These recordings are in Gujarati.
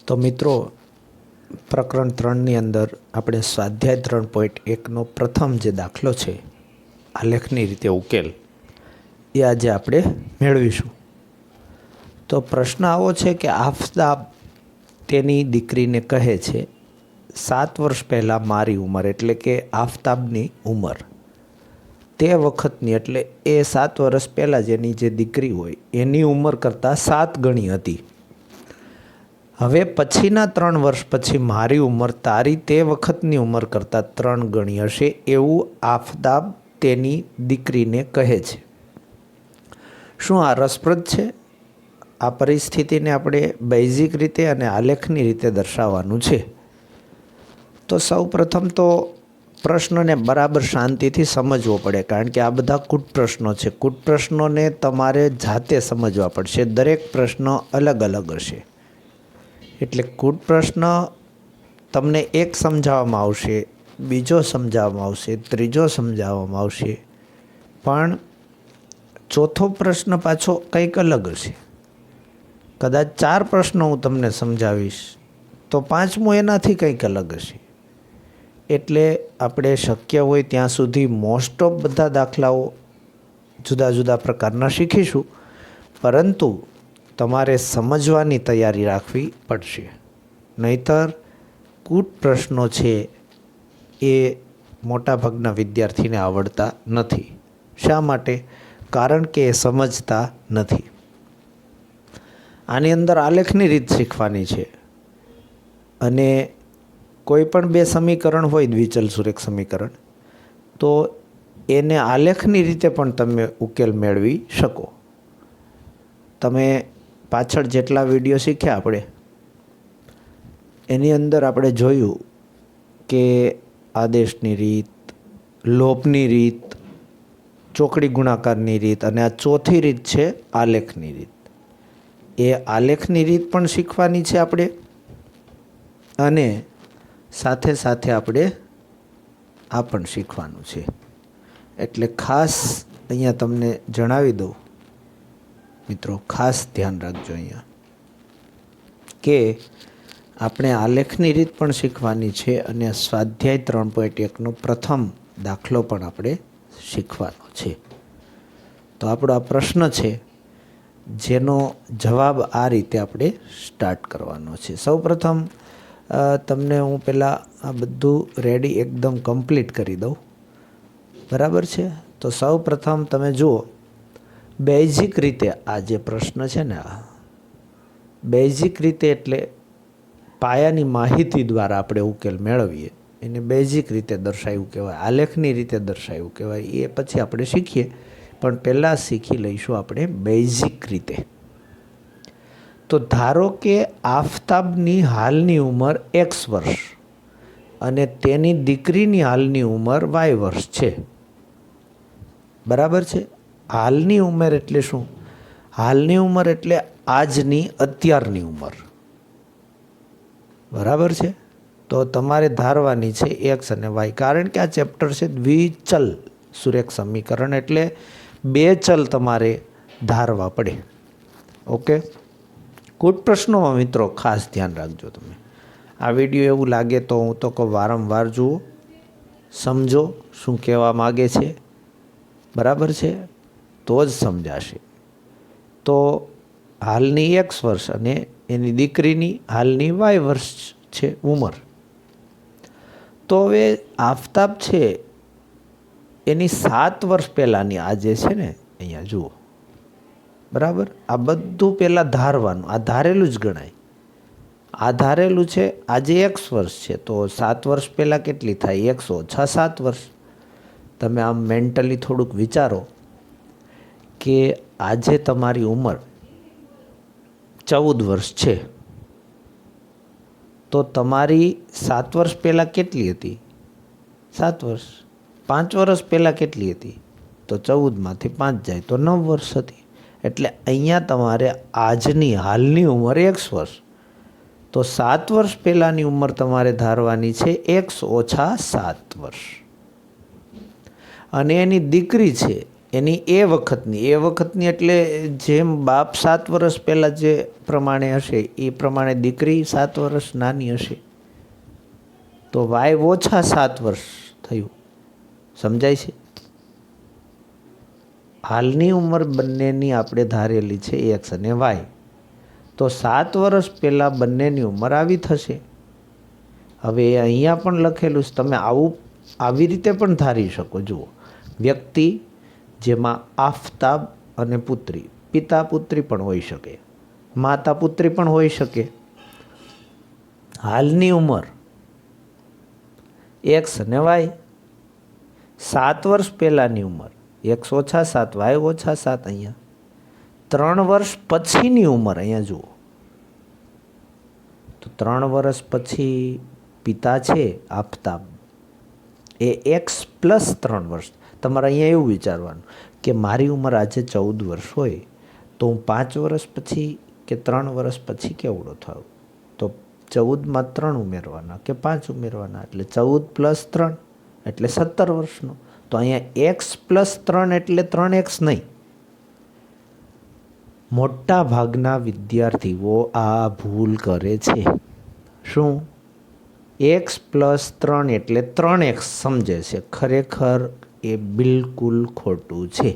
તો મિત્રો પ્રકરણ 3ની અંદર આપણે સ્વાધ્યાય 3.1નો પ્રથમ જે દાખલો છે આલેખની રીતે ઉકેલ એ આજે આપણે મેળવીશું. તો પ્રશ્ન આવો છે કે આફતાબ તેની દીકરીને કહે છે 7 વર્ષ પહેલાં મારી ઉંમર એટલે કે આફતાબની ઉંમર તે વખતની એટલે એ 7 વર્ષ પહેલાં જેની જે દીકરી હોય એની ઉંમર કરતાં 7 ગણી હતી. હવે પછીના 3 વર્ષ પછી મારી ઉંમર તારી તે વખતની ઉંમર કરતાં 3 ગણી હશે એવું આફતાબ તેની દીકરીને કહે છે. શું આ રસપ્રદ છે? આ પરિસ્થિતિને આપણે બેઝિક રીતે અને આલેખની રીતે દર્શાવવાનું છે. તો સૌ પ્રથમ તો પ્રશ્નને બરાબર શાંતિથી સમજવો પડે, કારણ કે આ બધા કૂટ પ્રશ્નો છે. કૂટ પ્રશ્નોને તમારે જાતે સમજવા પડશે. દરેક પ્રશ્ન અલગ અલગ હશે. એટલે કૂટ પ્રશ્ન તમને એક સમજાવવામાં આવશે, બીજો સમજાવવામાં આવશે, ત્રીજો સમજાવવામાં આવશે, પણ ચોથો પ્રશ્ન પાછો કંઈક અલગ હશે. કદાચ 4 પ્રશ્નો હું તમને સમજાવીશ તો 5મો એનાથી કંઈક અલગ હશે. એટલે આપણે શક્ય હોય ત્યાં સુધી મોસ્ટ ઓફ બધા દાખલાઓ જુદા જુદા પ્રકારના શીખીશું, પરંતુ તમારે સમજવાની તૈયારી રાખવી પડશે. નહીંતર કૂટ પ્રશ્નો છે એ મોટાભાગના વિદ્યાર્થીને આવડતા નથી. શા માટે? કારણ કે એ સમજતા નથી. આની અંદર આલેખની રીત શીખવાની છે, અને કોઈ પણ 2 સમીકરણ હોય દ્વિચલ સુરેખ સમીકરણ, તો એને આલેખની રીતે પણ તમે ઉકેલ મેળવી શકો. તમે પાછળ જેટલા વિડીયો શીખ્યા આપણે એની અંદર આપણે જોયું કે આદેશની રીત, લોપની રીત, ચોકડી ગુણાકારની રીત, અને આ ચોથી રીત છે આલેખની રીત. એ આલેખની રીત પણ શીખવાની છે આપણે, અને સાથે સાથે આપણે આ પણ શીખવાનું છે. એટલે ખાસ અહીંયા તમને જણાવી દઉં મિત્રો, ખાસ ધ્યાન રાખજો અહીંયા કે આપણે આલેખની રીત પણ શીખવાની છે, અને સ્વાધ્યાય 3.1નો પ્રથમ દાખલો પણ આપણે શીખવાનો છે. તો આપણો આ પ્રશ્ન છે જેનો જવાબ આ રીતે આપણે સ્ટાર્ટ કરવાનો છે. સૌપ્રથમ તમને હું પહેલાં આ બધું રેડી એકદમ કમ્પ્લીટ કરી દઉં, બરાબર છે? તો સૌ પ્રથમ તમે જુઓ, બેઝિક રીતે આ જે પ્રશ્ન છે ને, આ બેઝિક રીતે એટલે પાયાની માહિતી દ્વારા આપણે ઉકેલ મેળવીએ એને બેઝિક રીતે દર્શાવ્યું કહેવાય, આલેખની રીતે દર્શાવ્યું કહેવાય. એ પછી આપણે શીખીએ, પણ પહેલાં શીખી લઈશું આપણે બેઝિક રીતે. તો ધારો કે આફતાબની હાલની ઉંમર X વર્ષ અને તેની દીકરીની હાલની ઉંમર Y વર્ષ છે, બરાબર છે? હાલની ઉંમર એટલે શું? હાલની ઉંમર એટલે આજની, અત્યારની ઉંમર, બરાબર છે? તો તમારે ધારવાની છે X અને Y, કારણ કે આ ચેપ્ટર છે દ્વિચલ સુરેખ સમીકરણ, એટલે 2 ચલ તમારે ધારવા પડે. ઓકે? કૂટ પ્રશ્નોમાં મિત્રો ખાસ ધ્યાન રાખજો. તમે આ વિડીયો એવું લાગે તો હું તો કહું વારંવાર જુઓ, સમજો શું કહેવા માગે છે, બરાબર છે? તો જ સમજાશે. તો હાલની X વર્ષ અને એની દીકરીની હાલની Y વર્ષ છે ઉંમર. તો હવે આફતાબ છે એની 7 વર્ષ પહેલાંની આ જે છે ને, અહીંયા જુઓ, બરાબર? આ બધું પહેલાં ધારવાનું, આ ધારેલું જ ગણાય. આ ધારેલું છે. આજે X વર્ષ છે તો 7 વર્ષ પહેલાં કેટલી થાય? X ઓછા 7 વર્ષ. તમે આમ મેન્ટલી થોડુંક વિચારો કે આજે તમારી ઉંમર 14 વર્ષ છે, તો તમારી 7 વર્ષ પહેલાં કેટલી હતી? 7 વર્ષ. 5 વર્ષ પહેલાં કેટલી હતી? તો 14માંથી 5 જાય તો 9 વર્ષ હતી. એટલે અહીંયા તમારે આજની હાલની ઉંમર X વર્ષ, તો 7 વર્ષ પહેલાંની ઉંમર તમારે ધારવાની છે X ઓછા 7 વર્ષ. અને એની દીકરી છે એની એ વખતની એટલે જેમ બાપ 7 વર્ષ પહેલાં જે પ્રમાણે હશે એ પ્રમાણે દીકરી 7 વર્ષ નાની હશે, તો વાય ઓછા 7 વર્ષ થયું. સમજાય છે? હાલની ઉંમર બંનેની આપણે ધારેલી છે એક્સ અને વાય, તો 7 વર્ષ પહેલાં બંનેની ઉંમર આવી થશે. હવે અહીંયા પણ લખેલું છે, તમે આવી રીતે પણ ધારી શકો. જુઓ, વ્યક્તિ જેમાં આફતાબ અને પુત્રી, પિતા પુત્રી પણ હોઈ શકે, માતા પુત્રી પણ હોઈ શકે. હાલની ઉંમર એક્સ અને વાય, 7 વર્ષ પહેલાંની ઉંમર એક્સ ઓછા 7 વાય ઓછા 7. અહીંયા 3 વર્ષ પછીની ઉંમર અહીંયા જુઓ, તો 3 વર્ષ પછી પિતા છે આફતાબ, એ એક્સ પ્લસ 3 વર્ષ. તમારે અહીંયા એવું વિચારવાનું કે મારી ઉંમર આજે 14 વર્ષ હોય તો હું 5 વર્ષ પછી કે 3 વર્ષ પછી કેવડો થાવ? તો 14માં 3 ઉમેરવાના કે 5 ઉમેરવાના, એટલે 14 પ્લસ 3 એટલે 17 વર્ષનો. તો અહીંયા એક્સ પ્લસ 3 એટલે 3x નહીં. મોટા ભાગના વિદ્યાર્થીઓ આ ભૂલ કરે છે. શું? એક્સ પ્લસ 3 એટલે 3x સમજે છે. ખરેખર એ બિલકુલ ખોટું છે,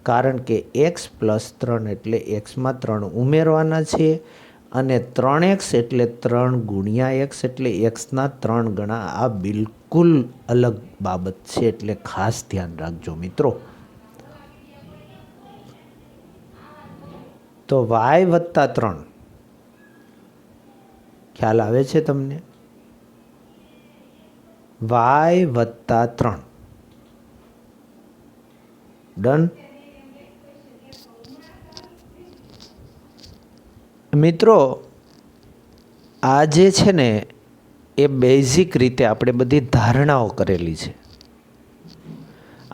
કારણ કે એક્સ પ્લસ 3 એટલે એક્સમાં 3 ઉમેરવાના છે, અને 3x એટલે 3 ગુણ્યા એક્સ એટલે એક્સના 3 ગણા. આ બિલકુલ અલગ બાબત છે, એટલે ખાસ ધ્યાન રાખજો મિત્રો. તો વાય વત્તા 3, ખ્યાલ આવે છે તમને? વાય વત્તા 3, ડન. મિત્રો, આ જે છે ને એ બેઝિક રીતે આપણે બધી ધારણાઓ કરેલી છે.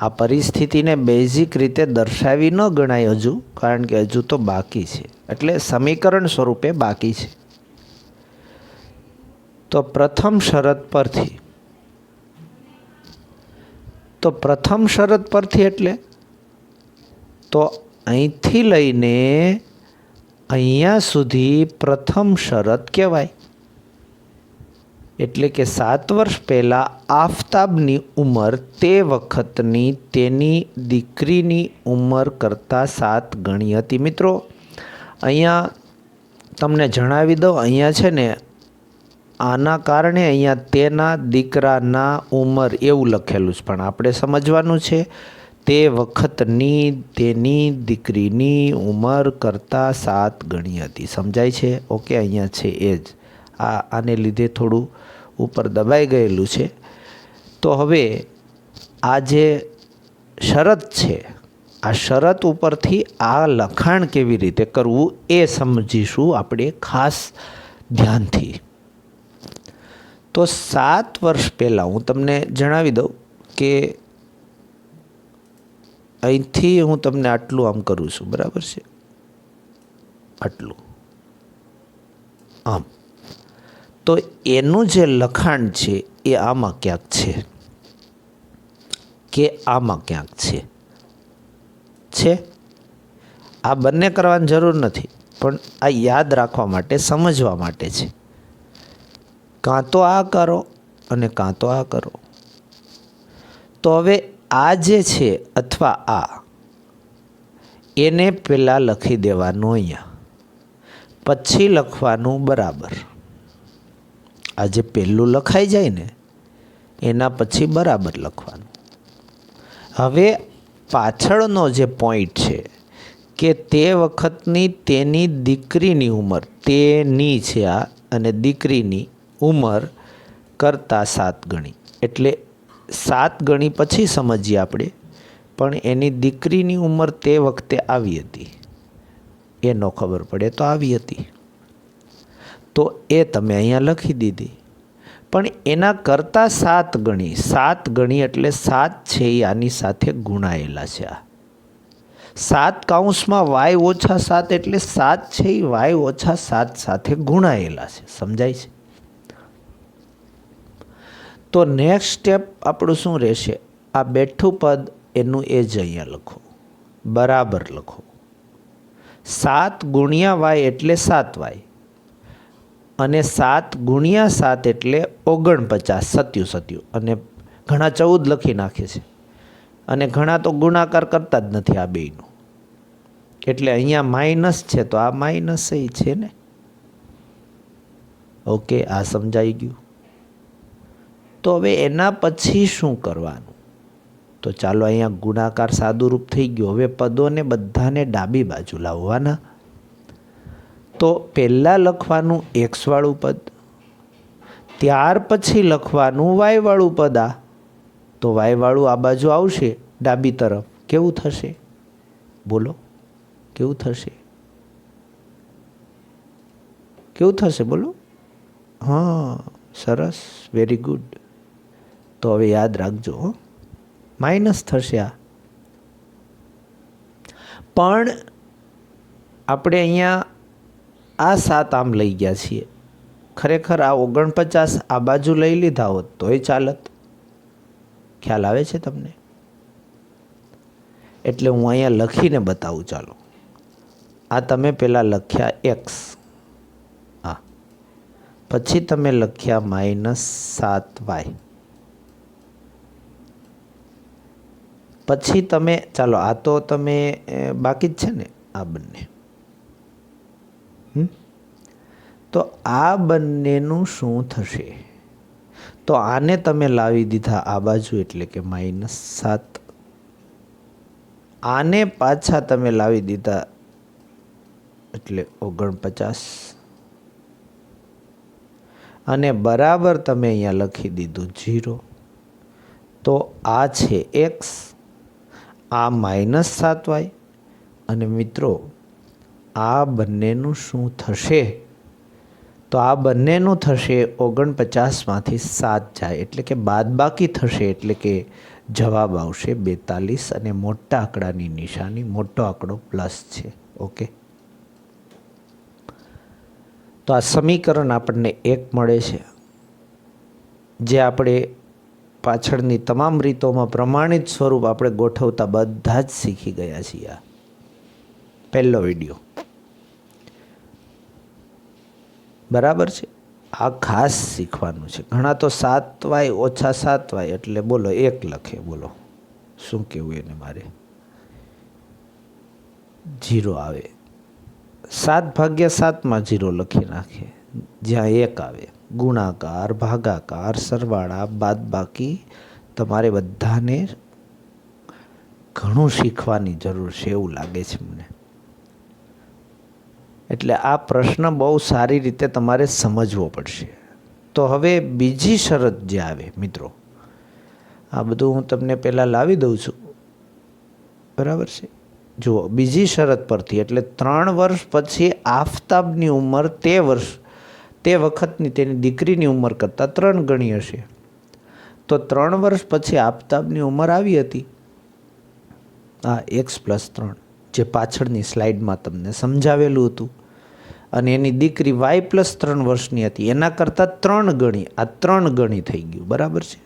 આ પરિસ્થિતિને બેઝિક રીતે દર્શાવી ન ગણાય હજુ, કારણ કે હજુ તો બાકી છે, એટલે સમીકરણ સ્વરૂપે બાકી છે. તો પ્રથમ શરત પરથી એટલે તો અહીંથી લઈને અહીંયા સુધી પ્રથમ શરત કહેવાય. એટલે કે 7 વર્ષ પહેલાં આફતાબની ઉંમર તે વખતની તેની દીકરીની ઉંમર કરતાં 7 ગણી હતી. મિત્રો, અહીંયા તમને જણાવી દઉં, અહીંયા છે ને આના કારણે અહીંયા તેના દીકરાના ઉંમર એવું લખેલું છે, પણ આપણે સમજવાનું છે તે વખતની તેની દીકરીની ઉંમર કરતાં 7 ગણી હતી. સમજાય છે? ઓકે, અહીંયા છે એ જ. આને લીધે થોડું ઉપર દબાઈ ગયેલું છે. તો હવે આ જે શરત છે, આ શરત ઉપરથી આ લખાણ કેવી રીતે કરવું એ સમજીશું આપણે ખાસ ધ્યાનથી. તો 7 વર્ષ પહેલાં હું તમને જણાવી દઉં કે અહીંથી હું તમને આટલું આમ કરું છું, બરાબર છે? આટલું આમ. તો એનું જે લખાણ છે એ આમાં ક્યાંક છે કે આમાં ક્યાંક છે. આ બંને કરવાની જરૂર નથી, પણ આ યાદ રાખવા માટે, સમજવા માટે છે. કાં તો આ કરો અને કાં તો આ કરો. તો હવે આ જે છે અથવા આ, એને પહેલાં લખી દેવાનું અહીંયા, પછી લખવાનું બરાબર. આ જે પહેલું લખાઈ જાય ને એના પછી બરાબર લખવાનું. હવે પાછળનો જે પોઈન્ટ છે કે તે વખતની તેની દીકરીની ઉંમર, તેની છે આ, અને દીકરીની ઉંમર કરતાં 7 ગણી, એટલે 7 ગણી પછી સમજીએ આપણે, પણ એની દીકરીની ઉંમર તે વખતે આવી હતી એ ન ખબર પડે તો આવી હતી, તો એ તમે અહીંયા લખી દીધી. પણ એના કરતાં 7 ગણી, 7 ગણી એટલે 7 છે એ આની સાથે ગુણાયેલા છે. આ 7 કૌંસમાં વાય ઓછા 7 એટલે 7 છે એ વાય ઓછા 7 સાથે ગુણાયેલા છે. સમજાય છે? તો નેક્સ્ટ સ્ટેપ આપણું શું રહેશે? આ બેઠું પદ એનું એ જ અહીંયા લખો. બરાબર લખો. 7 ગુણ્યા વાય એટલે 7y અને 7 ગુણ્યા 7 એટલે 49, સત્યું. અને ઘણા 14 લખી નાખે છે અને ઘણા તો ગુણાકાર કરતા જ નથી આ બેયનો. એટલે અહીંયા માઇનસ છે તો આ માઇનસ છે ને. ઓકે, આ સમજાઈ ગયું. તો હવે એના પછી શું કરવાનું? તો ચાલો, અહીંયા ગુણાકાર સાદુરૂપ થઈ ગયો. હવે પદોને બધાને ડાબી બાજુ લાવવાના. તો પહેલાં લખવાનું એક્સવાળું પદ, ત્યાર પછી લખવાનું વાયવાળું પદ. આ તો વાયવાળું આ બાજુ આવશે ડાબી તરફ. કેવું થશે? બોલો, કેવું થશે? કેવું થશે બોલો? હા, સરસ, વેરી ગુડ. તો હવે યાદ રાખજો, માઇનસ થશે આ. પણ આપણે અહીંયા આ 7 આમ લઈ ગયા છીએ. ખરેખર આ 49 આ બાજુ લઈ લીધા હોત તોય ચાલત. ખ્યાલ આવે છે તમને? એટલે હું અહીંયા લખીને બતાવું. ચાલો, આ તમે પહેલાં લખ્યા x, હા, પછી તમે લખ્યા -7y, પછી તમે, ચાલો આ તો તમે બાકી જ છે ને આ બંને. તો આ બંનેનું શું થશે? તો આને તમે લાવી દીધા આ બાજુ એટલે કે -7. આને પાછા તમે લાવી દીધા એટલે 49 અને બરાબર તમે અહીંયા લખી દીધું 0. તો આ છે x, આ -7y. અને મિત્રો, આ બંનેનું શું થશે? તો આ બંનેનું થશે 49માંથી 7 જાય એટલે કે બાદબાકી થશે. એટલે કે જવાબ આવશે 42 અને મોટા આંકડાની નિશાની, મોટો આંકડો પ્લસ છે. ઓકે, તો આ સમીકરણ આપણને 1 મળે છે, જે આપણે પાછળની તમામ રીતોમાં પ્રમાણિત સ્વરૂપ આપણે ગોઠવતા બધા જ શીખી ગયા છીએ. આ પહેલો વિડીયો બરાબર છે. આ ખાસ શીખવાનું છે. ઘણા તો 7y ઓછા 7y એટલે બોલો 1 લખે. બોલો શું કહેવું એને મારે? 0 આવે. 7/7 0 લખી નાખે, જ્યાં 1 આવે. ગુણાકાર, ભાગાકાર, સરવાળા, બાદબાકી તમારે બધાને ઘણું શીખવાની જરૂર છે એવું લાગે છે મને. એટલે આ પ્રશ્ન બહુ સારી રીતે તમારે સમજવો પડશે. તો હવે બીજી શરત જે આવે મિત્રો, આ બધું હું તમને પહેલાં લાવી દઉં છું, બરાબર છે? જુઓ, બીજી શરત પરથી એટલે 3 વર્ષ પછી આફતાબની ઉંમર તે વખતની તેની દીકરીની ઉંમર કરતાં 3 ગણી હશે. તો 3 વર્ષ પછી આફતાબની ઉંમર આવી હતી આ x+3, જે પાછળની સ્લાઇડમાં તમને સમજાવેલું હતું. અને એની દીકરી y+3 વર્ષની હતી, એના કરતાં 3 ગણી. આ 3 ગણી થઈ ગયું, બરાબર છે?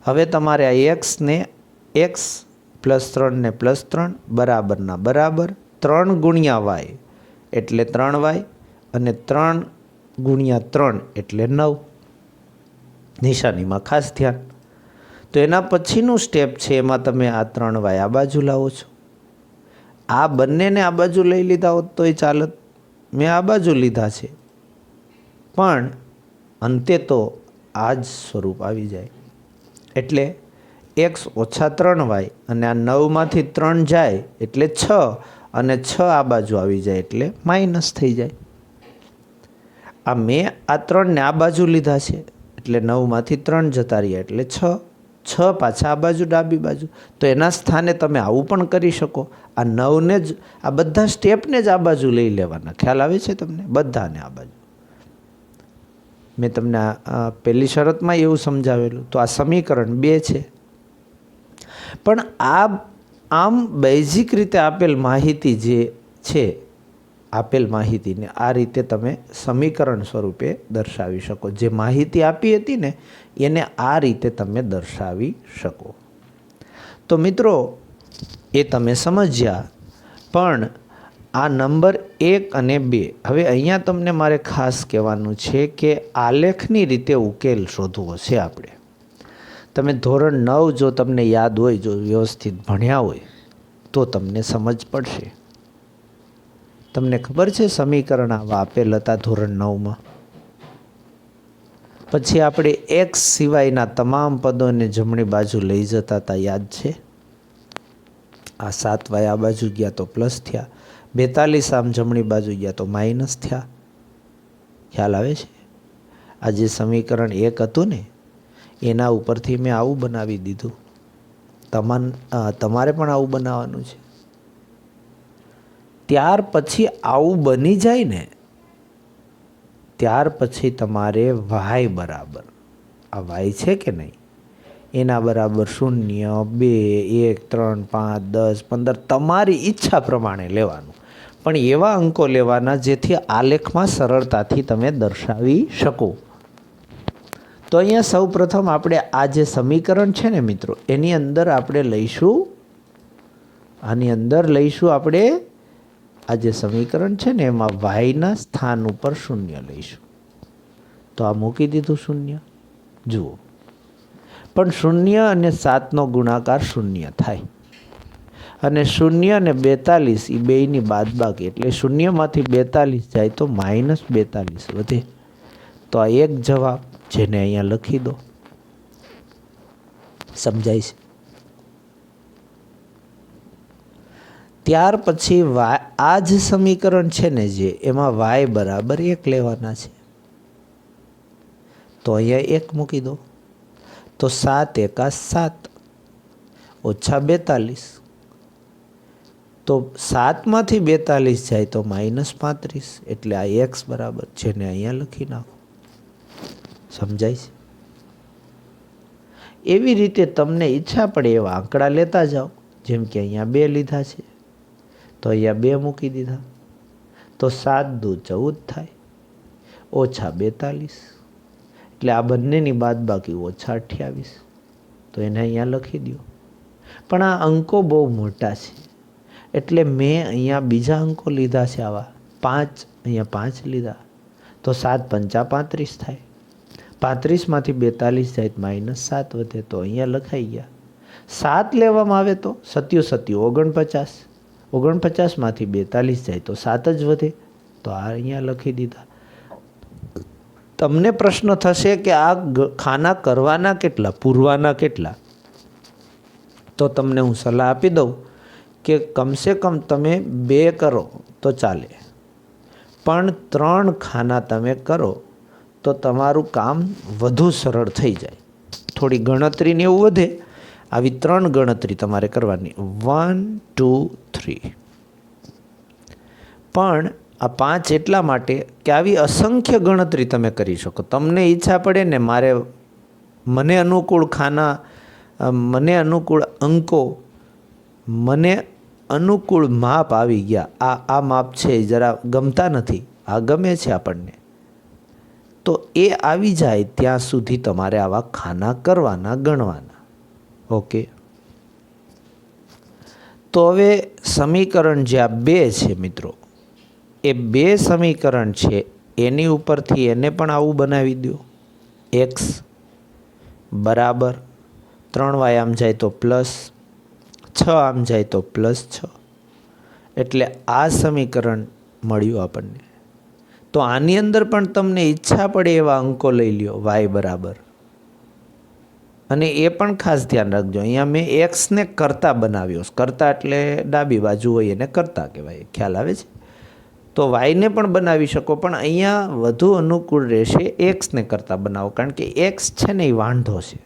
હવે તમારે આ x+3 ને +3 બરાબરના બરાબર 3 ગુણ્યા y એટલે 3y અને 3 ગુણ્યા 3 એટલે 9. નિશાનીમાં ખાસ ધ્યાન. તો એના પછીનું સ્ટેપ છે, એમાં તમે આ 3y આ બાજુ લાવો છો. આ બંનેને આ બાજુ લઈ લીધા હોત તોય ચાલત. મેં આ બાજુ લીધા છે, પણ અંતે તો આ જ સ્વરૂપ આવી જાય. એટલે x ઓછા 3y અને આ 9માંથી 3 જાય એટલે 6 અને 6 આ બાજુ આવી જાય એટલે માઇનસ થઈ જાય. આ મેં આ 3ને આ બાજુ લીધા છે એટલે 9માંથી 3 જતા રહ્યા એટલે 6 પાછા આ બાજુ ડાબી બાજુ. તો એના સ્થાને તમે આવું પણ કરી શકો. આ 9ને જ, આ બધા સ્ટેપને જ આ બાજુ લઈ લેવાના. ખ્યાલ આવે છે તમને? બધાને આ બાજુ. મેં તમને પહેલી શરતમાં એવું સમજાવેલું. તો આ સમીકરણ 2 છે. પણ આમ બેઝિક રીતે આપેલ માહિતી જે છે, આપેલ માહિતીને આ રીતે તમે સમીકરણ સ્વરૂપે દર્શાવી શકો. જે માહિતી આપી હતી ને એને આ રીતે તમે દર્શાવી શકો. તો મિત્રો, એ તમે સમજ્યા. પણ આ નંબર 1 અને 2, હવે અહીંયા તમને મારે ખાસ કહેવાનું છે કે આલેખની રીતે ઉકેલ શોધવો છે આપણે. તમે ધોરણ 9 જો તમને યાદ હોય, જો વ્યવસ્થિત ભણ્યા હોય તો તમને સમજ પડશે. તમને ખબર છે સમીકરણ આવા આપેલ હતા ધોરણ 9માં. પછી આપણે x સિવાયના તમામ પદોને જમણી બાજુ લઈ જતા હતા, યાદ છે? આ 7y આ બાજુ ગયા તો પ્લસ થયા, 42 આમ જમણી બાજુ ગયા તો માઇનસ થયા. ખ્યાલ આવે છે? આ જે સમીકરણ 1 હતું ને, એના ઉપરથી મેં આવું બનાવી દીધું. તમારે પણ આવું બનાવવાનું છે. ત્યાર પછી આવું બની જાય ને, ત્યાર પછી તમારે y બરાબર, આ y છે કે નહીં, એના બરાબર 0, 2, 1, 3, 5, 10, 15 તમારી ઈચ્છા પ્રમાણે લેવાનું. પણ એવા અંકો લેવાના જેથી આલેખમાં સરળતાથી તમે દર્શાવી શકો. તો અહીંયા સૌ પ્રથમ આપણે આ જે સમીકરણ છે ને મિત્રો, એની અંદર આપણે લઈશું, આની અંદર લઈશું આપણે આ જે સમીકરણ છે ને એમાં વાયના સ્થાન ઉપર 0 લઈશું. તો આ મૂકી દીધું 0. જુઓ, પણ 0 અને 7નો ગુણાકાર 0 થાય, અને 0 અને 42 એ બેયની બાદબાકી, એટલે 0માંથી 42 જાય તો -42 વધે. તો આ એક જવાબ, જેને અહીંયા લખી દો. સમજાય છે? ત્યાર પછી આ જ સમીકરણ છે ને જે, એમાં y બરાબર 1 લેવાના છે. તો અહીંયા 1 મૂકી દો. તો 7 × 7 ઓછા 42. તો 7માંથી 42 જાય તો -35, એટલે આ x બરાબર, જેને અહીંયા લખી નાખો. સમજાય છે? એવી રીતે તમને ઈચ્છા પડે એવા આંકડા લેતા જાઓ. જેમ કે અહીંયા 2 લીધા છે, તો અહીંયા 2 મૂકી દીધા. તો 7 દુ 14 થાય, ઓછા 42, એટલે આ બંનેની બાદબાકી ઓછા 28. તો એને અહીંયા લખી દો. પણ આ અંકો બહુ મોટા છે, એટલે મેં અહીંયા બીજા અંકો લીધા છે આવા 5, અહીંયા 5 લીધા. તો 7 × 5 = 35 થાય. 35માંથી 42 જાય -7 વધે. તો અહીંયા લખાઈ ગયા. 7 લેવામાં આવે તો 7 × 7 = 49. 49માંથી 42 જાય તો 7 જ વધે. તો આ અહીંયા લખી દીધા. તમને પ્રશ્ન થશે કે આ ખાના કરવાના કેટલા, પૂરવાના કેટલા? તો તમને હું સલાહ આપી દઉં કે કમસે કમ તમે 2 કરો તો ચાલે, પણ 3 ખાના તમે કરો તો તમારું કામ વધુ સરળ થઈ જાય. થોડી ગણતરીને એવું વધે. આવી 3 ગણતરી તમારે કરવાની, 1, 2, 3. પણ આ 5 એટલા માટે કે આવી અસંખ્ય ગણતરી તમે કરી શકો. તમને ઈચ્છા પડે ને, મને અનુકૂળ ખાના, મને અનુકૂળ અંકો, મને અનુકૂળ માપ આવી ગયા, આ માપ છે જરા ગમતા નથી, આ ગમે છે આપણને, તો એ આવી જાય ત્યાં સુધી તમારે આવા ખાના કરવાના, ગણવાના. ઓકે. તો હવે સમીકરણ જે આ 2 છે મિત્રો, એ 2 સમીકરણ છે, એની ઉપરથી એને પણ આવું બનાવી દો. x બરાબર 3y આમ જાય તો +6 આમ જાય તો +6, એટલે આ સમીકરણ મળ્યું આપણને. તો આની અંદર પણ તમને ઈચ્છા પડે એવા અંકો લઈ લ્યો, y બરાબર. અને એ પણ ખાસ ધ્યાન રાખજો, અહીંયા મેં x ને કરતા બનાવ્યો. કરતા એટલે ડાબી બાજુ હોય એને કરતા કહેવાય. ખ્યાલ આવે છે? તો y ને પણ બનાવી શકો, પણ અહીંયા વધુ અનુકૂળ રહેશે x ને કરતા બનાવો, કારણ કે x છે ને એ વાંઢો છે.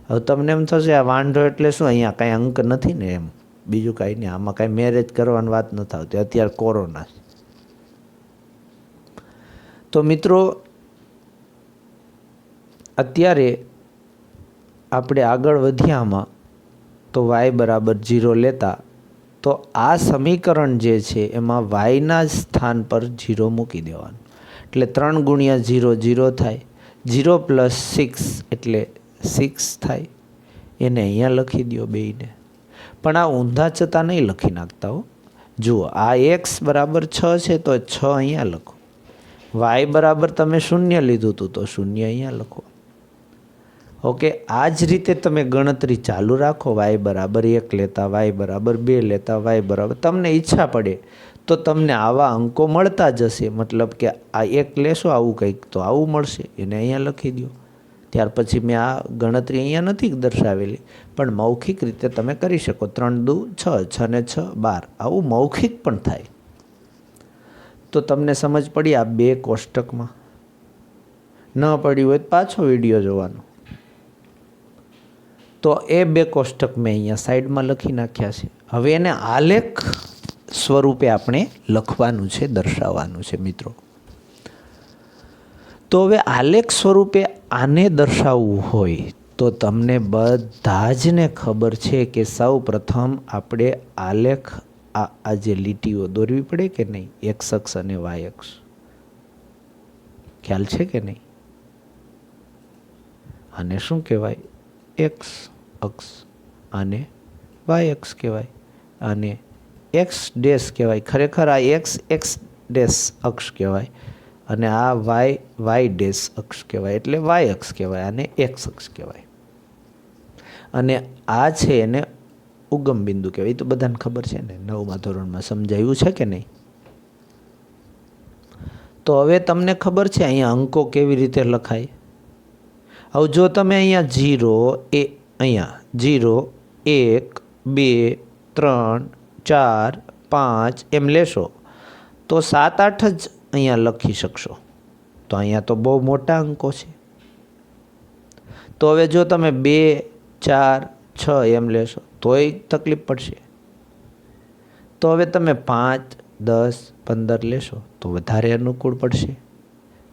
હવે તમને એમ થશે આ વાંઢો એટલે શું, અહીંયા કાંઈ અંક નથી ને, એમ બીજું કાંઈ નહીં, આમાં કાંઈ મેરેજ કરવાની વાત નથી આવતી, અત્યારે કોરોના છે. તો મિત્રો, અત્યારે આપણે આગળ વધ્યામાં તો y બરાબર 0 લેતા, તો આ સમીકરણ જે છે એમાં yના સ્થાન પર 0 મૂકી દેવાનું. એટલે 3 × 0 0 થાય, 0 + 6 એટલે 6 થાય. એને અહીંયા લખી દો બેયને. પણ આ ઊંધા જતા નહીં લખી નાખતા હો. જુઓ, આ x બરાબર 6 છે તો 6 અહીંયા લખો. y બરાબર તમે 0 લીધું હતું તો 0 અહીંયા લખો. ઓકે, આ જ રીતે તમે ગણતરી ચાલુ રાખો. y બરાબર 1 લેતા, y બરાબર 2 લેતા, y બરાબર તમને ઈચ્છા પડે તો તમને આવા અંકો મળતા જશે. મતલબ કે આ 1 લેશો આવું કંઈક તો આવું મળશે, એને અહીંયા લખી દો. ત્યાર પછી મેં આ ગણતરી અહીંયા નથી દર્શાવેલી, પણ મૌખિક રીતે તમે કરી શકો. 3 દુ 6, 6 ને 6 12, આવું મૌખિક પણ થાય. તો તમને સમજ પડી આ 2 કોષ્ટકમાં. ન પડી હોય તો પાછો વિડીયો જોવાનો. તો એ 2 કોષ્ટક મેં અહીંયા સાઈડમાં લખી નાખ્યા છે. હવે એને આલેખ સ્વરૂપે આપણે લખવાનું છે, દર્શાવવાનું છે મિત્રો. તો હવે આલેખ સ્વરૂપે આને દર્શાવવું હોય તો તમને બધા જ ને ખબર છે કે સૌ પ્રથમ આપણે આલેખ આ જે લીટીઓ દોરવી પડે કે નહીં, એક્સ અક્ષ અને વાય અક્ષ. ખ્યાલ છે કે નહીં? આને શું કહેવાય? એક્સ અક્ષ. આને વાય અક્ષ કહેવાય. આને એક્સ ડેશ કહેવાય. ખરેખર આ એક્સ ડેશ અક્ષ કહેવાય અને આ વાય ડેશ અક્ષ કહેવાય, એટલે વાય અક્ષ કહેવાય. આને એક્સ અક્ષ કહેવાય. અને આ છે એને ઉગમ બિંદુ કહેવાય. એ તો બધાને ખબર છે ને, 9મા ધોરણમાં સમજાયું છે કે નહીં? તો હવે તમને ખબર છે અહીંયા અંકો કેવી રીતે લખાય. હવે જો તમે અહીંયા 0 1 2 3 4 5 એમ લેશો તો 7 8 જ અહીંયા લખી શકશો. તો અહીંયા તો બહુ મોટા અંકો છે. તો હવે જો તમે 2 4 6 એમ લેશો તોય તકલીફ પડશે. તો હવે તમે 5 10 15 લેશો તો વધારે અનુકૂળ પડશે.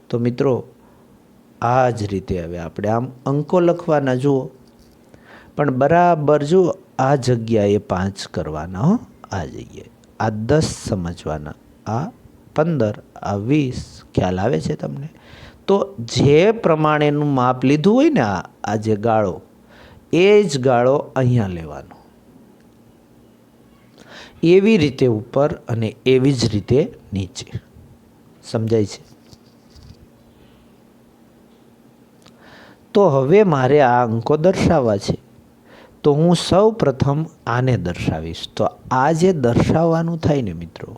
તો મિત્રો આ જ રીતે હવે આપણે આમ અંકો લખવાના. જુઓ, પણ બરાબર જુઓ, આ જગ્યાએ 5 કરવાના હો, આ જગ્યાએ આ 10 સમજવાના, આ 15, આ 20. ખ્યાલ આવે છે તમને? તો જે પ્રમાણેનું માપ લીધું હોય ને આ જે ગાળો, એ જ ગાળો અહીંયા લેવાનો. એવી રીતે ઉપર અને એવી જ રીતે નીચે. સમજાય છે? તો હવે મારે આ અંકો દર્શાવવા છે તો હું સૌ પ્રથમ આને દર્શાવીશ. તો આ જે દર્શાવવાનું થાય ને મિત્રો,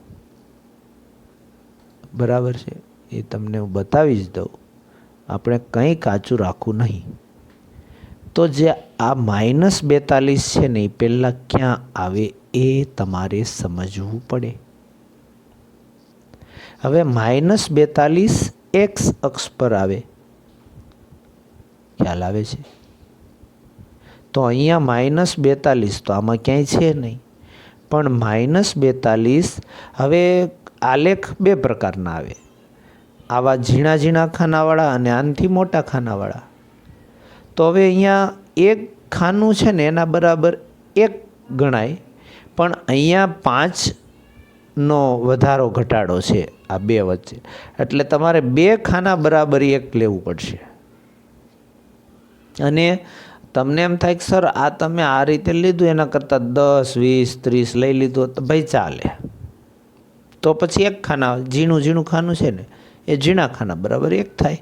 બરાબર છે, એ તમને હું બતાવી જ દઉં. આપણે કંઈ કાચું રાખવું નહીં. તો જે આ -42 છે ને એ પહેલાં ક્યાં આવે એ તમારે સમજવું પડે. હવે -42 એક્સ અક્ષ પર આવે. ખ્યાલ આવે છે? તો અહીંયા -42 તો આમાં ક્યાંય છે નહીં, પણ -42 હવે આલેખ 2 પ્રકારના આવે. આવા ઝીણા ઝીણા ખાનાવાળા અને આનાથી મોટા ખાનાવાળા. તો હવે અહીંયા એક ખાનું છે ને એના બરાબર 1 ગણાય, પણ અહીંયા 5નો વધારો ઘટાડો છે આ 2 વચ્ચે, એટલે તમારે 2 ખાના બરાબર 1 લેવું પડશે. અને તમને એમ થાય કે સર આ તમે આ રીતે લીધું એના કરતાં 10 20 30 લઈ લીધું તો ભાઈ ચાલે. તો પછી 1 ખાના, ઝીણું ઝીણું ખાનું છે ને એ ઝીણા ખાના બરાબર 1 થાય.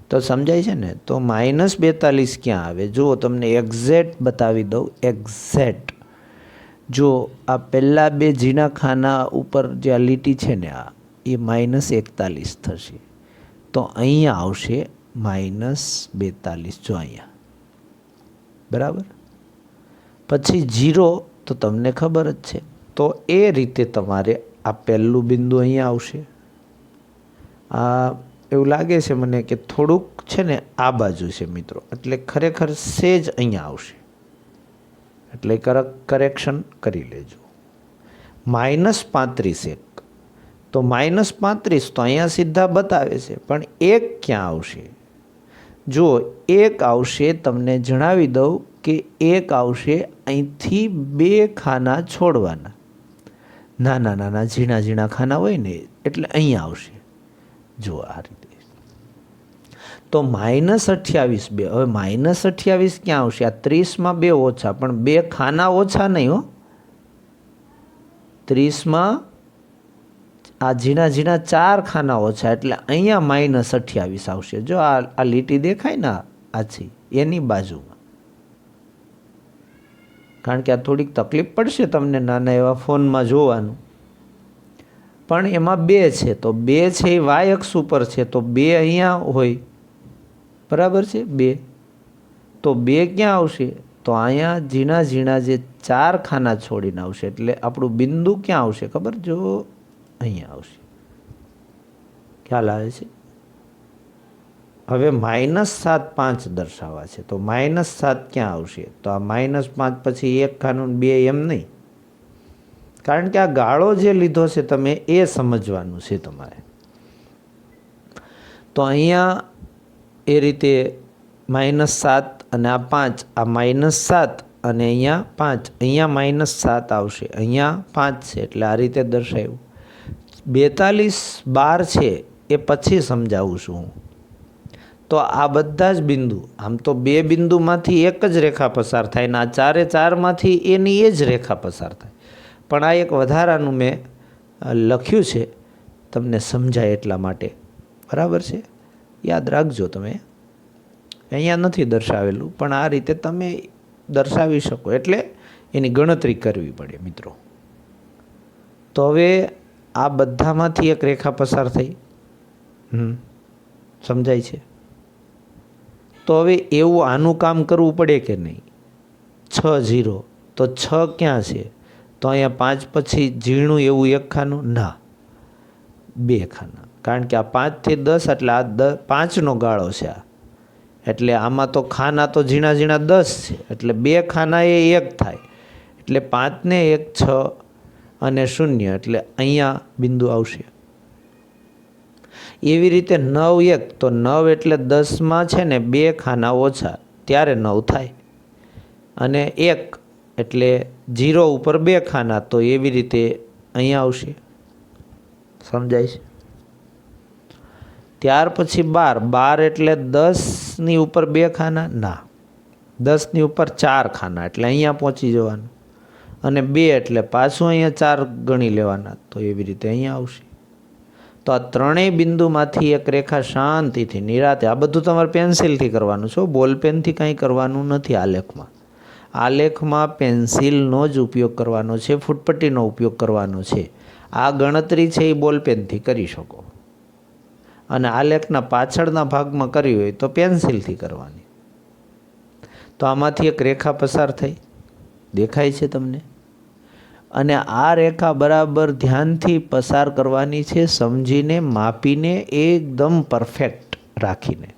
તો સમજાય છે ને? તો -42 ક્યાં આવે? જુઓ, તમને એક્ઝેક્ટ બતાવી દઉં. એક્ઝેક્ટ જો આ પહેલાં 2 ઝીણા ખાના ઉપર જે આ લીટી છે ને આ એ -41 થશે. તો અહીંયા આવશે -42. જો અહીંયા બરાબર. પછી 0 તો તમને ખબર જ છે. તો એ રીતે તમારે આ પહેલું બિંદુ અહીંયા આવશે. આ એવું લાગે છે મને કે થોડુંક છે ને આ બાજુ છે મિત્રો, એટલે ખરેખર સેજ અહીંયા આવશે. એટલે કરેક્શન કરી લેજો. -35 એક તો -35 તો અહીંયા સીધા બતાવે છે, પણ 1 ક્યાં આવશે? જો 1 આવશે, તમને જણાવી દઉં કે 1 આવશે અહીંથી 2 ખાના છોડવાના. નાના નાના ઝીણા ઝીણા ખાના હોય ને એટલે અહીંયા આવશે. જો આ રીતે. તો -28 2. હવે -28 ક્યાં આવશે? આ 30માં 2 ઓછા, પણ 2 ખાના ઓછા નહીં હો. 30માં આ ઝીણા ઝીણા 4 ખાના ઓછા, એટલે અહીંયા -28 આવશે. જો આ લીટી દેખાય ને આછી, એની બાજુમાં. કારણ કે આ થોડીક તકલીફ પડશે તમને નાના એવા ફોનમાં જોવાનું, પણ એમાં 2 છે, તો 2 છે એ વાય અક્ષ ઉપર છે, તો 2 અહીંયા હોય, બરાબર છે. 2 તો 2 ક્યાં આવશે? તો અહીંયા ઝીણા ઝીણા જે 4 ખાના છોડીને આવશે, એટલે આપણું બિંદુ ક્યાં આવશે ખબર? જો અહીંયા આવશે. ખ્યાલ આવે છે? હવે -7 5 દર્શાવવા છે, તો -7 ક્યાં આવશે? તો આ -5 પછી 1 ખાનું 2 એમ નહીં, કારણ કે આ ગાળો જે લીધો છે તમે એ સમજવાનું છે તમારે. તો અહીંયા એ રીતે -7 અને આ 5, આ -7 અને અહીંયા 5, અહીંયા -7 આવશે, અહીંયા 5 છે, એટલે આ રીતે દર્શાવ્યું. 42 12 છે એ પછી સમજાવું છું હું. તો આ બધા જ બિંદુ, આમ તો 2 બિંદુમાંથી એક જ રેખા પસાર થાય ને આ 4 4માંથી એની એ જ રેખા પસાર થાય, પણ આ એક વધારાનું મેં લખ્યું છે તમને સમજાય એટલા માટે, બરાબર છે? યાદ રાખજો તમે. અહીંયા નથી દર્શાવેલું, પણ આ રીતે તમે દર્શાવી શકો, એટલે એની ગણતરી કરવી પડે મિત્રો. તો હવે આ બધામાંથી એક રેખા પસાર થઈ, સમજાય છે? તો હવે એવું આનું કામ કરવું પડે કે નહીં? 6 0, તો 6 ક્યાં છે? તો અહીંયા 5 પછી ઝીણું એવું 1 ખાનું ના, 2 ખાના, કારણ કે આ 5 થી 10 એટલે આ 5નો ગાળો છે આ, એટલે આમાં તો ખાના તો ઝીણા ઝીણા 10 છે, એટલે 2 ખાના એ 1 થાય, એટલે 5 ને 1 6 અને 0, એટલે અહીંયા બિંદુ આવશે. એવી રીતે 9 1, તો 9 એટલે 10માં છે ને 2 ખાના ઓછા, ત્યારે 9 થાય, અને 1 એટલે 0 ઉપર 2 ખાના, તો એવી રીતે અહીંયા આવશે. સમજાય છે? ત્યાર પછી 12 એટલે 10ની ઉપર 2 ખાના ના, 10ની ઉપર 4 ખાના, એટલે અહીંયા પહોંચી જવાનું, અને 2 એટલે પાછું અહીંયા 4 ગણી લેવાના, તો એવી રીતે અહીંયા આવશે. તો આ ત્રણેય બિંદુમાંથી એક રેખા શાંતિથી નિરાતે, આ બધું તમારે પેન્સિલથી કરવાનું છે, બોલપેનથી કંઈ કરવાનું નથી. આલેખમાં આલેખમાં પેન્સિલનો જ ઉપયોગ કરવાનો છે, ફૂટપટ્ટીનો ઉપયોગ કરવાનો છે. આ ગણતરી છે એ બોલપેનથી કરી શકો, અને આલેખના પાછળના ભાગમાં કરવી હોય તો પેન્સિલથી કરવાની. તો આમાંથી એક રેખા પસાર થઈ, દેખાય છે તમને? અને આ રેખા બરાબર ધ્યાનથી પસાર કરવાની છે, સમજીને, માપીને, એકદમ પરફેક્ટ રાખીને.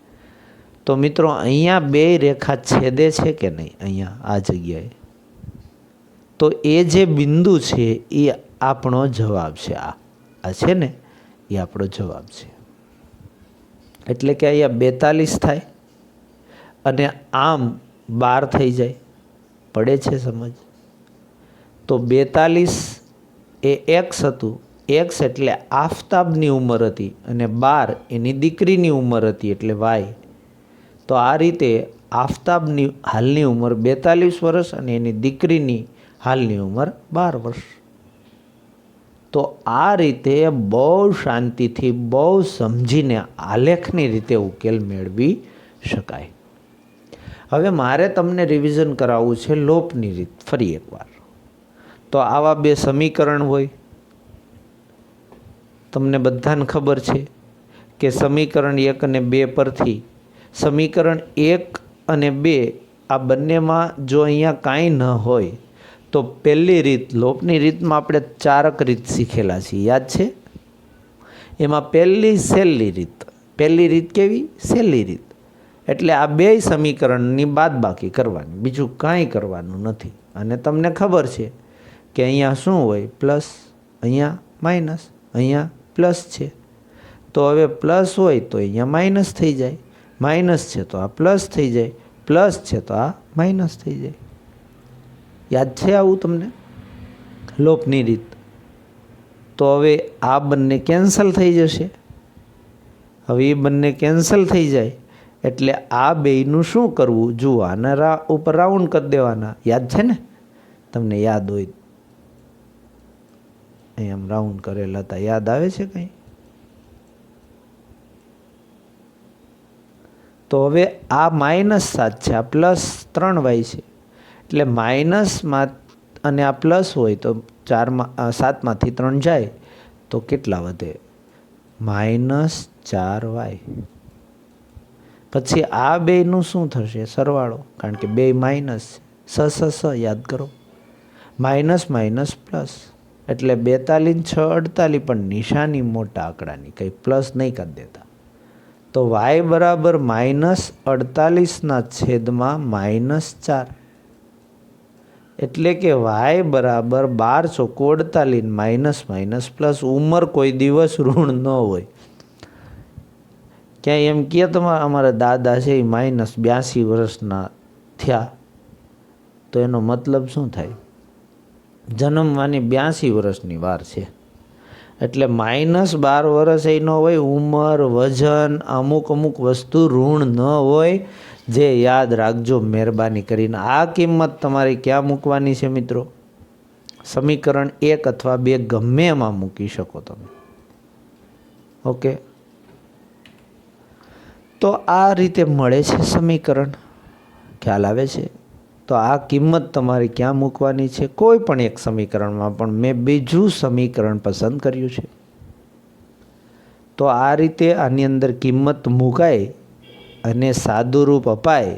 તો મિત્રો અહીંયા 2 રેખા છેદે છે કે નહીં? અહીંયા આ જગ્યાએ, તો એ જે બિંદુ છે એ આપણો જવાબ છે. આ છે ને એ આપણો જવાબ છે. એટલે કે અહીંયા 42 થાય અને આમ 12 થઈ જાય. પડે છે સમજ? તો 42 એ x હતું, x એટલે આફતાબની ઉંમર હતી, અને 12 એની દીકરીની ઉંમર હતી, એટલે y. તો આ રીતે આફતાબની હાલની ઉંમર 42 વર્ષ અને એની દીકરીની હાલની ઉંમર 12 વર્ષ. તો આ રીતે બહુ શાંતિથી, બહુ સમજીને આલેખની રીતે ઉકેલ મેળવી શકાય. હવે મારે તમને રિવિઝન કરાવવું છે લોપની રીત ફરી એકવાર. તો આવા 2 સમીકરણ હોય, તમને બધાને ખબર છે કે સમીકરણ 1 અને 2 પરથી સમીકરણ 1 અને 2 આ બંનેમાં જો અહીંયા કાંઈ ન હોય તો પહેલી રીત, લોપની રીતમાં આપણે 4 રીત શીખેલા છીએ, યાદ છે? એમાં પહેલી સહેલી રીત. પહેલી રીત કેવી? સહેલી રીત. એટલે આ 2 સમીકરણની બાદબાકી કરવાની, બીજું કાંઈ કરવાનું નથી. અને તમને ખબર છે કે અહીંયા શું હોય? પ્લસ, અહીંયા માઇનસ, અહીંયા પ્લસ છે. તો હવે પ્લસ હોય તો અહીંયા માઇનસ થઈ જાય, માઇનસ છે તો આ પ્લસ થઈ જાય, પ્લસ છે તો આ માઇનસ થઈ જાય. યાદ છે આવું તમને? લોપની રીત. તો હવે આ બંને કેન્સલ થઈ જશે. હવે એ બંને કેન્સલ થઈ જાય એટલે આ બેયનું શું કરવું જુઓ, આના ઉપર રાઉન્ડ કરી દેવાના. યાદ છે ને, તમને યાદ હોય અહીં આમ રાઉન્ડ કરેલા હતા, યાદ આવે છે કંઈ? તો હવે આ -7 છે, આ +3y છે. એટલે માઇનસમાં અને આ પ્લસ હોય તો 7માંથી 3 જાય તો કેટલા વધે? -4y. પછી આ બેયનું શું થશે? સરવાળો, કારણ કે બે માઇનસ છે. સ યાદ કરો, માઇનસ માઇનસ પ્લસ, એટલે 42 6 48, પણ નિશાની મોટા આંકડાની, કંઈ પ્લસ નહીં કરી દેતા. તો y બરાબર -48/4, એટલે કે y બરાબર 12 ચોખ્ખું 48, માઇનસ માઇનસ પ્લસ. ઉંમર કોઈ દિવસ ઋણ ન હોય. ક્યાંય એમ કહે અમારા દાદા છે એ -82 વર્ષના થયા, તો એનો મતલબ શું થાય? જન્મવાની 82 વર્ષની વાર છે. એટલે -12 વર્ષ એ ન હોય. ઉંમર, વજન, અમુક વસ્તુ ઋણ ન હોય, જે યાદ રાખજો મહેરબાની કરીને. આ કિંમત તમારે ક્યાં મૂકવાની છે મિત્રો? સમીકરણ 1 અથવા 2 ગમે એમાં મૂકી શકો તમે. ઓકે, તો આ રીતે મળે છે સમીકરણ. ખ્યાલ આવે છે? તો આ કિંમત તમારે ક્યાં મૂકવાની છે? કોઈ પણ એક સમીકરણમાં, પણ મેં બીજું સમીકરણ પસંદ કર્યું છે. તો આ રીતે આની અંદર કિંમત મુકાય અને સાદું રૂપ અપાય,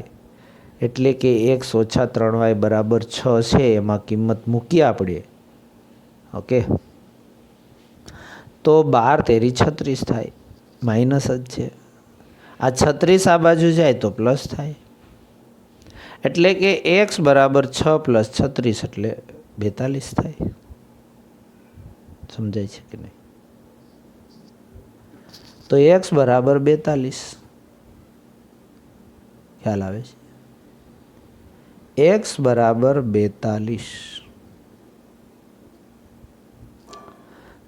એટલે કે x - 3y બરાબર 6 છે, એમાં કિંમત મૂકીએ આપણે. ઓકે, તો 12 * 36 થાય, માઇનસ જ છે. આ 36 આ બાજુ જાય તો પ્લસ થાય, એટલે કે x બરાબર 6 + 36 એટલે 42 થાય. સમજાય છે કે નહીં? તો x બરાબર 42. ખ્યાલ આવે છે? x બરાબર 42.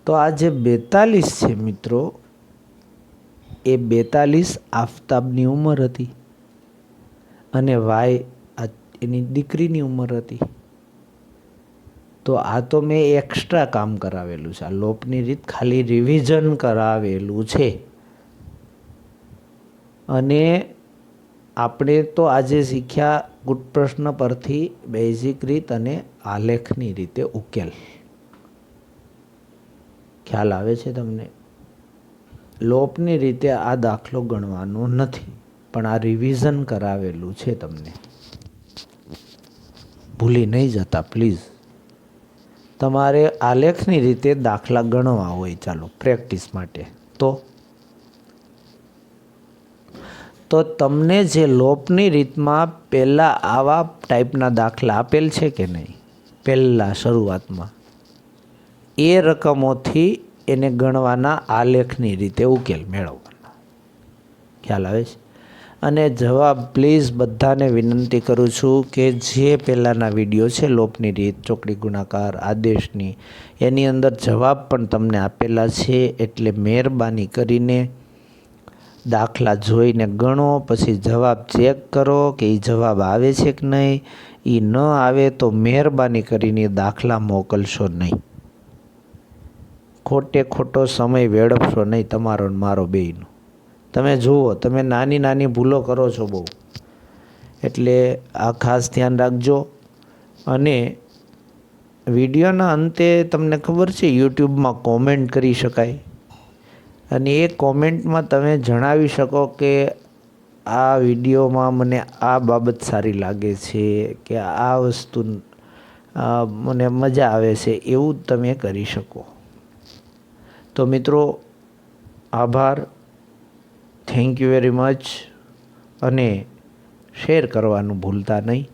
તો આ જે 42 છે મિત્રો, એ 42 આફતાબની ઉંમર હતી, અને y એની દીકરીની ઉંમર હતી. તો આ તો મેં એક્સ્ટ્રા કામ કરાવેલું છે. આ લોપની રીત ખાલી રિવિઝન કરાવેલું છે. અને આપણે તો આજે શીખ્યા ગુટ પ્રશ્ન પરથી બેઝિક રીત અને આલેખની રીતે ઉકેલ. ખ્યાલ આવે છે તમને? લોપની રીતે આ દાખલો ગણવાનો નથી, પણ આ રિવિઝન કરાવેલું છે તમને. ભૂલી નહીં જતા પ્લીઝ. તમારે આલેખની રીતે દાખલા ગણવા હોય, ચાલો પ્રેક્ટિસ માટે, તો તમને જે લોપની રીતમાં પહેલાં આવા ટાઈપના દાખલા આપેલ છે કે નહીં, પહેલાં શરૂઆતમાં એ રકમોથી એને ગણવાના, આલેખની રીતે ઉકેલ મેળવવાના. ખ્યાલ આવે છે? અને જવાબ પ્લીઝ બધાને વિનંતી કરું છું કે જે પહેલાંના વિડીયો છે લોપની રીત, ચોકડી ગુણાકાર, આદેશની, એની અંદર જવાબ પણ તમને આપેલા છે. એટલે મહેરબાની કરીને દાખલા જોઈને ગણો, પછી જવાબ ચેક કરો કે એ જવાબ આવે છે કે નહીં. એ ન આવે તો મહેરબાની કરીને દાખલા મોકલશો નહીં. ખોટો સમય વેડફશો નહીં, તમારો ને મારો બેયનો. તમે જુઓ, તમે નાની ભૂલો કરો છો બહુ, એટલે આ ખાસ ધ્યાન રાખજો. અને વિડીયોના અંતે તમને ખબર છે યુટ્યુબમાં કોમેન્ટ કરી શકાય, અને એ કોમેન્ટમાં તમે જણાવી શકો કે આ વિડીયોમાં મને આ બાબત સારી લાગે છે, કે આ વસ્તુ મને મજા આવે છે, એવું તમે કરી શકો. તો મિત્રો આભાર, થેન્ક યુ વેરી મચ. અને શેર કરવાનું ભૂલતા નહીં.